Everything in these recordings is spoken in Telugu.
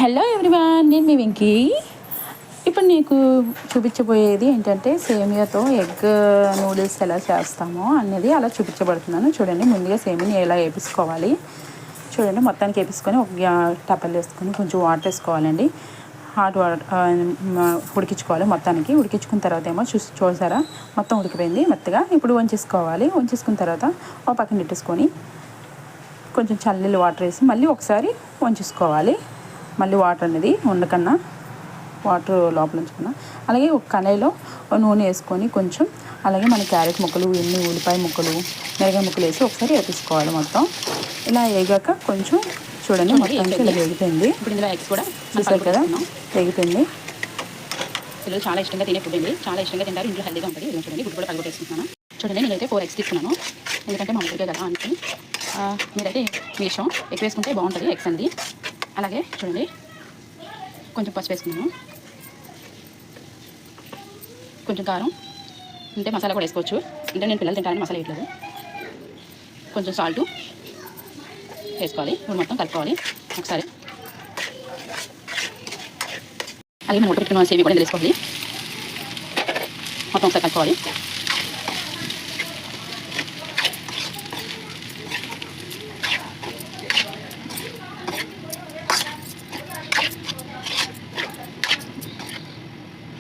హలో ఎవ్రీవన్, నేను మీ వెంకీ. ఇప్పుడు నీకు చూపించబోయేది ఏంటంటే సేమియాతో ఎగ్ నూడిల్స్ ఎలా చేస్తామో అనేది అలా చూపించబడుతున్నాను. చూడండి, ముందుగా సేమియాని ఎలా వేపించుకోవాలి చూడండి. మొత్తానికి వేపించుకొని ఒక టపల్ వేసుకొని కొంచెం వాటర్ వేసుకోవాలండి. హాట్ వాటర్ ఉడికించుకోవాలి. మొత్తానికి ఉడికించుకున్న తర్వాత ఏమో చూసారా, మొత్తం ఉడికిపోయింది మెత్తగా. ఇప్పుడు వంచేసుకోవాలి. వంచేసుకున్న తర్వాత ఒక పక్కన పెట్టేసుకొని కొంచెం చల్లటి వాటర్ వేసి మళ్ళీ ఒకసారి వంచేసుకోవాలి. మళ్ళీ వాటర్ అనేది ఉండకన్నా వాటర్ లోపల ఉంచుకున్నా. అలాగే ఒక కళాయిలో నూనె వేసుకొని కొంచెం, అలాగే మన క్యారెట్ ముక్కలు, ఎన్ని ఉల్లిపాయ ముక్కలు, మిరగాయ ముక్కలు వేసి ఒకసారి వేపించుకోవాలి. మొత్తం ఇలా వేగాక కొంచెం చూడండి, మొత్తం ఇలా వేగిపోయింది. ఇప్పుడు ఇందులో ఎగ్స్ కూడా చూసారు కదా, వేగిపోయింది. పిల్లలు చాలా ఇష్టంగా తినే ఫుడ్ అండి, చాలా ఇష్టంగా తింటారు. ఇంట్లో హెల్తీగా ఉంటుంది. ఇలా చూడండి, గుడ్డు కూడా పగలగొట్టేసుకుంటున్నాను. చూడండి, నేనైతే 4 eggs తీసుకున్నాను, ఎందుకంటే మా ఊరికే కదా అని. మీరైతే మీ ఇష్టం, ఎక్కువ వేసుకుంటే బాగుంటుంది ఎగ్స్ అనేది. అలాగే చూడండి, కొంచెం పసుపు వేసుకున్నాను, కొంచెం కారం, అంటే మసాలా కూడా వేసుకోవచ్చు. అంటే నేను పిల్లలు తింటానని మసాలా వేయట్లేదు. కొంచెం సాల్ట్ వేసుకోవాలి. ఇప్పుడు మొత్తం కలుపుకోవాలి ఒకసారి. అలాగే మూట పెట్టుకున్న సేమి కూడా వేసుకోవాలి. మొత్తం ఒకసారి కలుపుకోవాలి.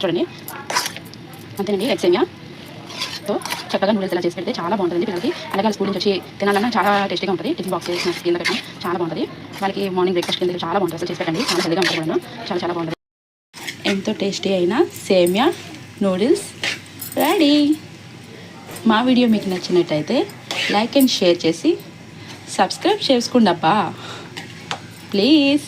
చూడండి, అంతేనండి. ఎగ్ సేమియాతో చక్కగా నూడిల్స్ ఎలా చేసి పెడితే చాలా బాగుంటుంది పిల్లలకి. అలాగే స్కూల్ నుంచి వచ్చి తినాలన్నా చాలా టేస్టీగా ఉంటుంది. టిఫిన్ బాక్స్ స్నాక్స్ కింద పెట్టడం చాలా బాగుంటుంది. వాళ్ళకి మార్నింగ్ బ్రేక్ఫాస్ట్ కింద చాలా బాగుంటుంది. అసలు చేసి పెట్టండి, చాలా హెల్తీగా ఉంటుంది. చాలా చాలా బాగుంటుంది. ఎంతో టేస్టీ అయిన సేమియా నూడిల్స్ రెడీ. మా వీడియో మీకు నచ్చినట్టయితే లైక్ అండ్ షేర్ చేసి సబ్స్క్రైబ్ చేసుకోండి అబ్బా, ప్లీజ్.